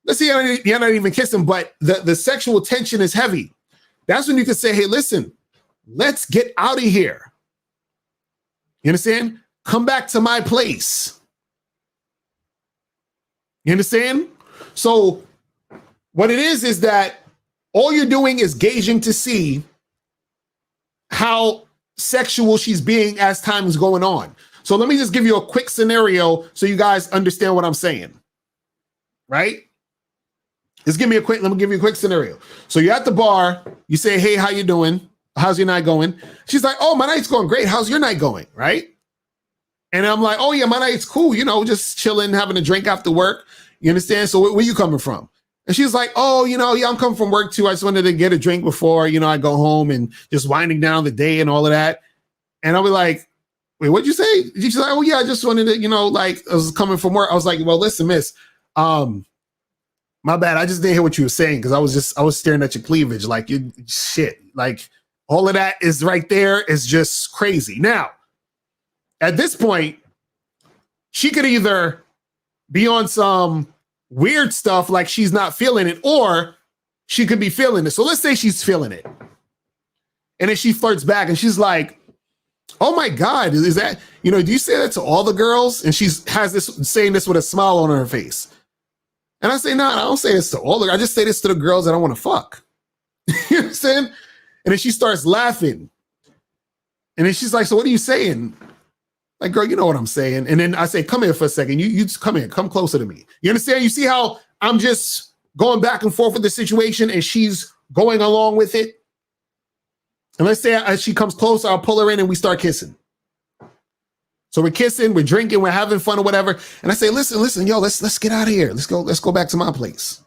let's say you're not even kissing, but the sexual tension is heavy. That's when you can say, hey, listen, let's get out of here. You understand? Come back to my place. You understand? So what it is that all you're doing is gauging to see how sexual she's being as time is going on. So let me just give you a quick scenario so you guys understand what I'm saying, right? Let me give you a quick scenario. So you're at the bar, you say, hey, how you doing? How's your night going? She's like, oh, my night's going great. How's your night going, right? And I'm like, oh yeah, my night's cool. You know, just chilling, having a drink after work. You understand? So where you coming from? And she's like, oh, yeah, I'm coming from work too. I just wanted to get a drink before, I go home and just winding down the day and all of that. And I'll be like, wait, what'd you say? She's like, oh yeah, I just wanted to, I was coming from work. I was like, well, listen, miss, my bad. I just didn't hear what you were saying because I was staring at your cleavage. Like, you shit. Like, all of that is right there is just crazy. Now, at this point, she could either be on some weird stuff like she's not feeling it, or she could be feeling it. So let's say she's feeling it. And then she flirts back and she's like, oh my God, is that, do you say that to all the girls? And saying this with a smile on her face. And I say, no, I don't say this to all the girls. I just say this to the girls that I want to fuck. You understand? And then she starts laughing. And then she's like, so what are you saying? Like, girl, you know what I'm saying. And then I say, come here for a second. You just come here, come closer to me. You understand? You see how I'm just going back and forth with the situation and she's going along with it? And let's say as she comes closer, I'll pull her in and we start kissing. So we're kissing, we're drinking, we're having fun or whatever. And I say, listen, yo, let's get out of here. Let's go back to my place.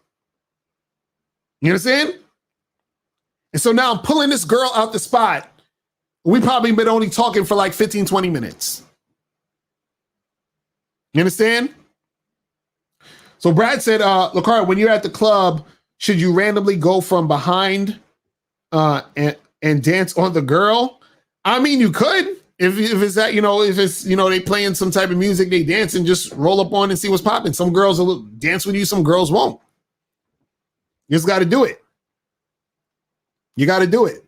You understand? And so now I'm pulling this girl out the spot. We probably been only talking for like 15, 20 minutes. You understand? So Brad said, Locario, when you're at the club, should you randomly go from behind and dance on the girl? I mean, you could. If it's that, if it's, they playing some type of music, they dance and just roll up on and see what's popping. Some girls will dance with you, some girls won't. You just got to do it. You got to do it.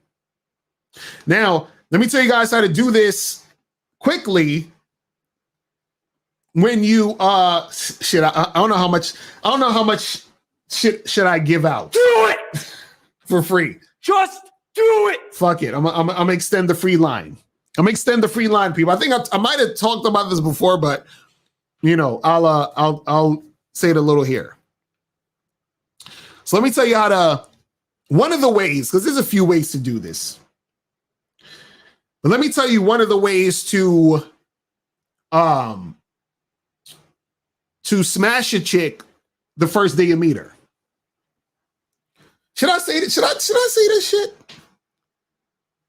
Now, let me tell you guys how to do this quickly. When you I don't know how much shit should I give out. Do it for free. Just do it. Fuck it. I'm gonna extend the free line. I'm gonna extend the free line, people. I think I might have talked about this before, but I'll say it a little here. So let me tell you how to. One of the ways, because there's a few ways to do this, but let me tell you one of the ways to smash a chick the first day you meet her. Should I say that? Should I say this shit?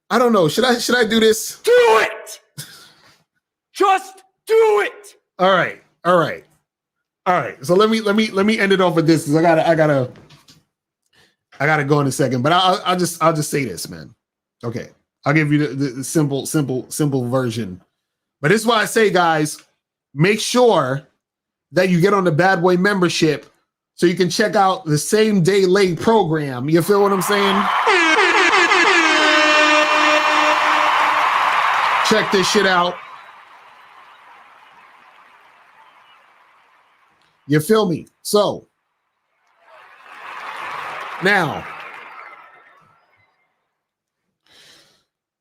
I don't know. Should I do this? Do it. Just do it. All right. So let me end it off with this because I gotta go in a second. But I'll just say this, man. Okay, I'll give you the simple version. But this is why I say, guys, make sure that you get on the Bad Boy membership so you can check out the same day late program. You feel what I'm saying? Check this shit out. You feel me? So now,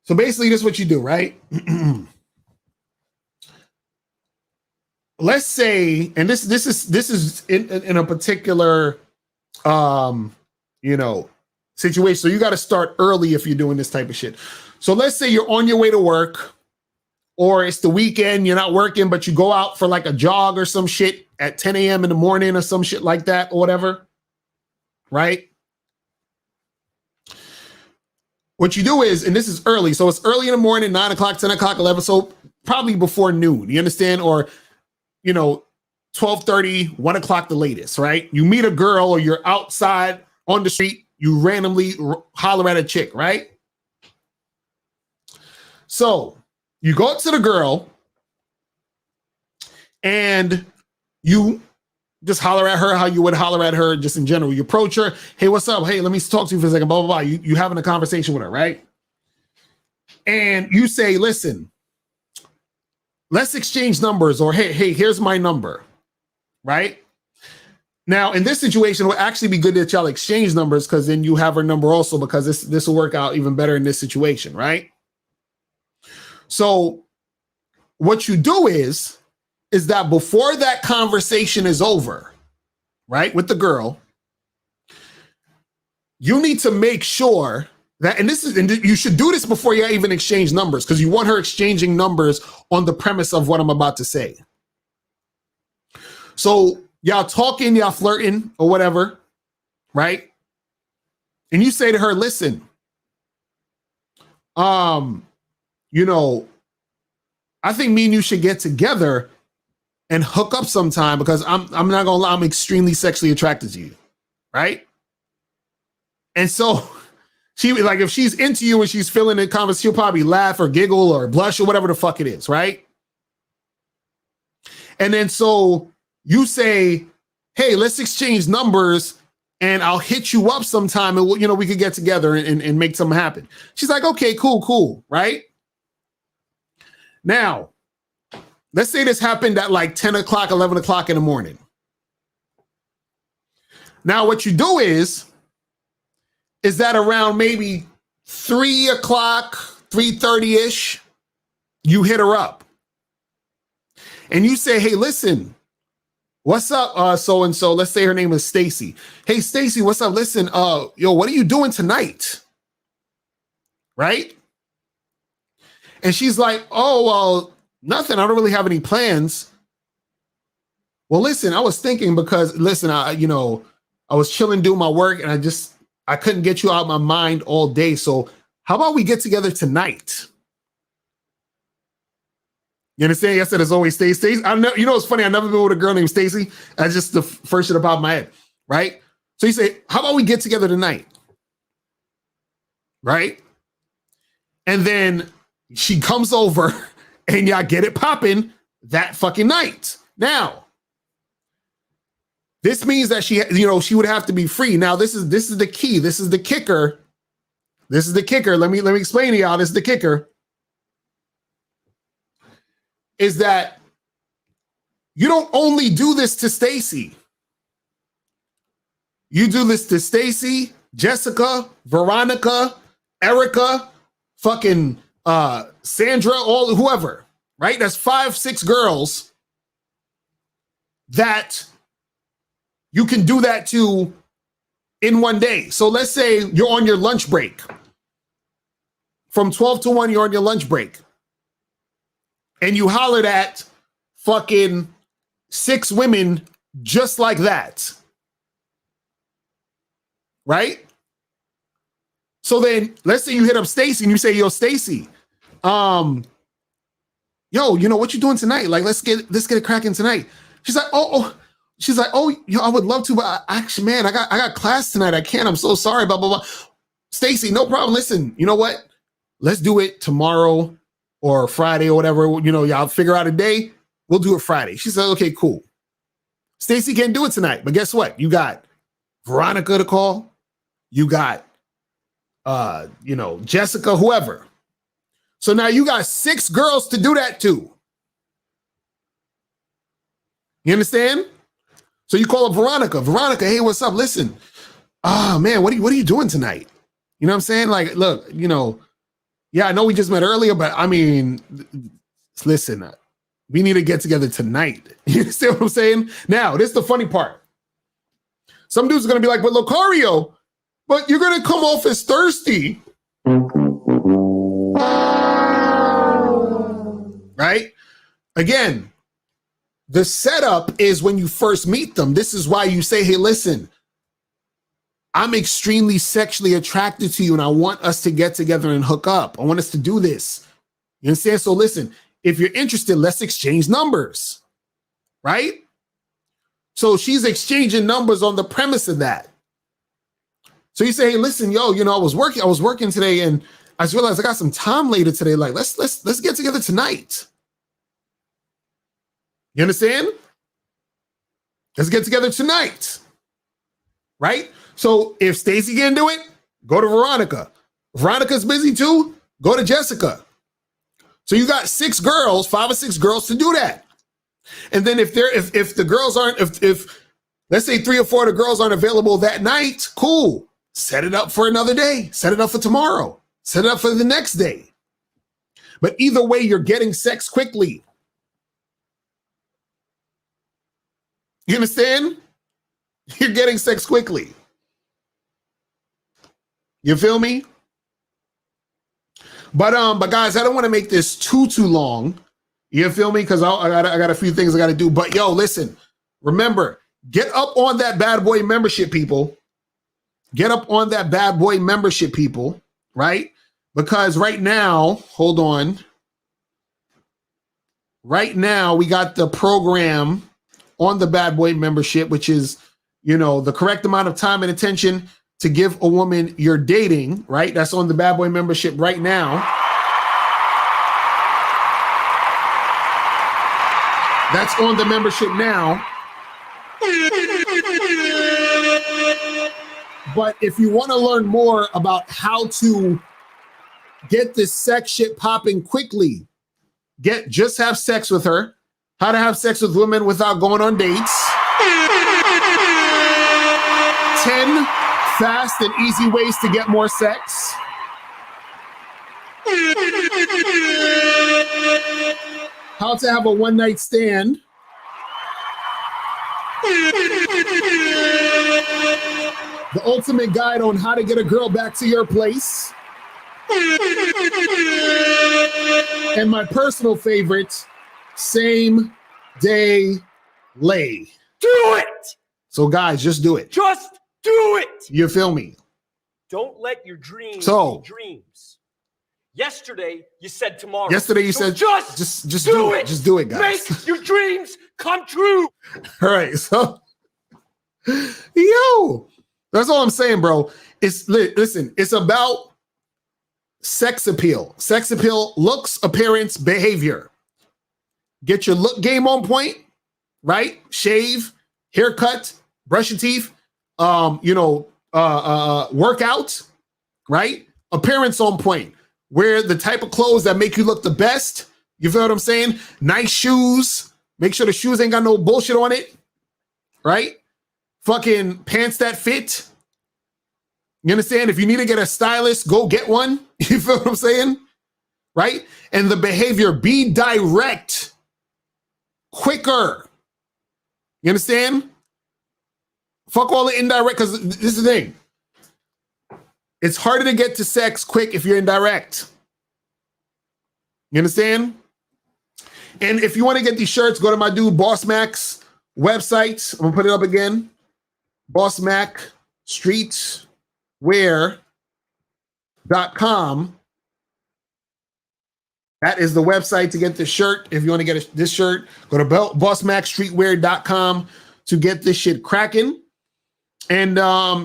basically this is what you do, right? Let's say, and this is in a particular situation. So you got to start early if you're doing this type of shit. So let's say you're on your way to work, or it's the weekend, you're not working, but you go out for like a jog or some shit at 10 a.m. in the morning or some shit like that or whatever, right? What you do is, and this is early, so it's early in the morning, 9 o'clock, 10 o'clock, 11, so probably before noon, you understand? Or 12:30, 1 o'clock the latest, right? You meet a girl or you're outside on the street, you randomly holler at a chick, right? So you go up to the girl and you just holler at her how you would holler at her just in general. You approach her, hey, what's up? Hey, let me talk to you for a second, blah, blah, blah. You having a conversation with her, right? And you say, listen, let's exchange numbers, or hey, here's my number, right? Now, in this situation, it would actually be good that y'all exchange numbers because then you have her number also, because this will work out even better in this situation, right? So what you do is that before that conversation is over, right, with the girl, you need to make sure that, and you should do this before you even exchange numbers, because you want her exchanging numbers on the premise of what I'm about to say. So y'all talking, y'all flirting or whatever, right? And you say to her, listen, I think me and you should get together and hook up sometime, because I'm not gonna lie, I'm extremely sexually attracted to you, right? And so she, like, if she's into you and she's feeling the conversation, she'll probably laugh or giggle or blush or whatever the fuck it is, right? And then so you say, hey, let's exchange numbers and I'll hit you up sometime and we could get together and make something happen. She's like, okay, cool, right? Now, let's say this happened at like 10 o'clock, 11 o'clock in the morning. Now, what you do is is that around maybe 3 o'clock, 3:30-ish, you hit her up. And you say, hey, listen, what's up, so-and-so? Let's say her name is Stacy. Hey, Stacy, what's up? Listen, yo, what are you doing tonight? Right? And she's like, oh, well, nothing. I don't really have any plans. Well, listen, I was thinking because, listen, I was chilling doing my work and I couldn't get you out of my mind all day. So how about we get together tonight? You understand? I said it's always Stacy. It's funny. I never been with a girl named Stacy. That's just the first shit about my head, right? So you say, how about we get together tonight? Right? And then she comes over and y'all get it popping that fucking night. Now, this means that she would have to be free. Now, this is the key. This is the kicker. This is the kicker. Let me explain to y'all. This is the kicker. Is that you don't only do this to Stacy. You do this to Stacy, Jessica, Veronica, Erica, fucking Sandra, all whoever, right? That's 5, 6 girls that you can do that to in one day. So let's say you're on your lunch break. From 12 to 1, you're on your lunch break. And you hollered at fucking 6 women just like that. Right? So then let's say you hit up Stacy and you say, yo, Stacy, yo, what you doing tonight? Like, let's get it cracking tonight. She's like, oh, yo, I would love to, but actually, man, I got class tonight. I can't. I'm so sorry, blah, blah, blah. Stacy, no problem. Listen, you know what? Let's do it tomorrow or Friday or whatever. Y'all figure out a day. We'll do it Friday. She said, okay, cool. Stacy can't do it tonight, but guess what? You got Veronica to call. You got, Jessica, whoever. So now you got 6 girls to do that to. You understand? So you call up Veronica. Veronica, hey, what's up? Listen, man, what are you doing tonight? You know what I'm saying? Like, look, yeah, I know we just met earlier, but I mean, listen, we need to get together tonight. You understand what I'm saying? Now, this is the funny part. Some dudes are going to be like, but Locario, but you're going to come off as thirsty. Right? Again, the setup is when you first meet them. This is why you say, hey, listen, I'm extremely sexually attracted to you and I want us to get together and hook up. I want us to do this. You understand? So listen, if you're interested, let's exchange numbers, right? So she's exchanging numbers on the premise of that. So you say, hey, listen, yo, I was working today and I just realized I got some time later today. Like, let's get together tonight. You understand? Let's get together tonight. Right? So if Stacy can't do it, go to Veronica. Veronica's busy too, go to Jessica. So you got 6 girls, 5 or 6 girls to do that. And then if the girls aren't, if let's say 3 or 4 of the girls aren't available that night, cool. Set it up for another day. Set it up for tomorrow. Set it up for the next day. But either way, you're getting sex quickly. You understand? You're getting sex quickly. You feel me? But guys, I don't want to make this too long. You feel me? Because I got a few things I got to do. But yo, listen, remember, get up on that bad boy membership, people. Get up on that bad boy membership, people, right? Because right now, hold on. Right now, we got the program on the bad boy membership, which is, the correct amount of time and attention to give a woman you're dating, right? That's on the bad boy membership right now. That's on the membership now. But if you want to learn more about how to get this sex shit popping quickly, just have sex with her, how to have sex with women without going on dates. 10 Fast and easy ways to get more sex. How to have a one-night stand. The ultimate guide on how to get a girl back to your place. And my personal favorite, same day lay. Do it! So guys, just do it. Just do it! You feel me? Don't let your dreams So- be dreams. Yesterday, you said tomorrow. Yesterday you So said just do it. Just do it, guys. Make your dreams come true. All right, so yo, that's all I'm saying, bro. Listen, it's about sex appeal. Sex appeal, looks, appearance, behavior. Get your look game on point, right? Shave, haircut, brush your teeth, workout, right? Appearance on point. Wear the type of clothes that make you look the best. You feel what I'm saying? Nice shoes. Make sure the shoes ain't got no bullshit on it, right? Fucking pants that fit. You understand? If you need to get a stylist, go get one. You feel what I'm saying? Right? And the behavior, be direct, quicker. You understand? Fuck all the indirect, because this is the thing. It's harder to get to sex quick if you're indirect. You understand? And if you want to get these shirts, go to my dude Boss Mac's website. I'm going to put it up again. Boss Mac Streetwear.com. That is the website to get this shirt. If you want to get this shirt, go to bossmacstreetwear.com to get this shit cracking. And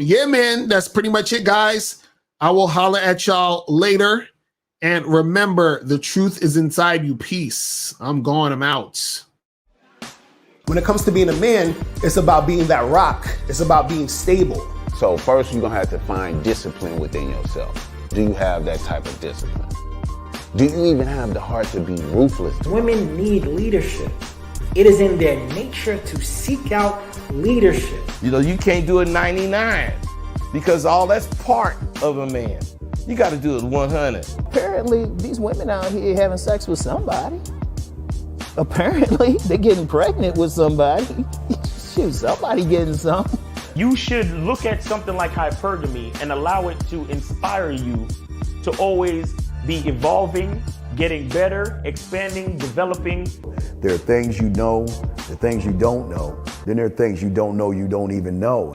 yeah, man, that's pretty much it, guys. I will holler at y'all later. And remember, the truth is inside you. Peace. I'm gone. I'm out. When it comes to being a man, it's about being that rock. It's about being stable. So first, you're gonna have to find discipline within yourself. Do you have that type of discipline? Do you even have the heart to be ruthless? Women need leadership. It is in their nature to seek out leadership. You know, you can't do it 99 because all that's part of a man. You got to do it 100. Apparently, these women out here having sex with somebody. Apparently, they're getting pregnant with somebody. Shoot, somebody getting some. You should look at something like hypergamy and allow it to inspire you to always be evolving, getting better, expanding, developing. There are things you know, there are things you don't know. Then there are things you don't know you don't even know.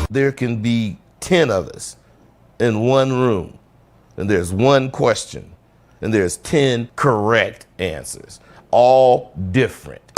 There can be 10 of us in one room, and there's one question, and there's 10 correct answers, all different.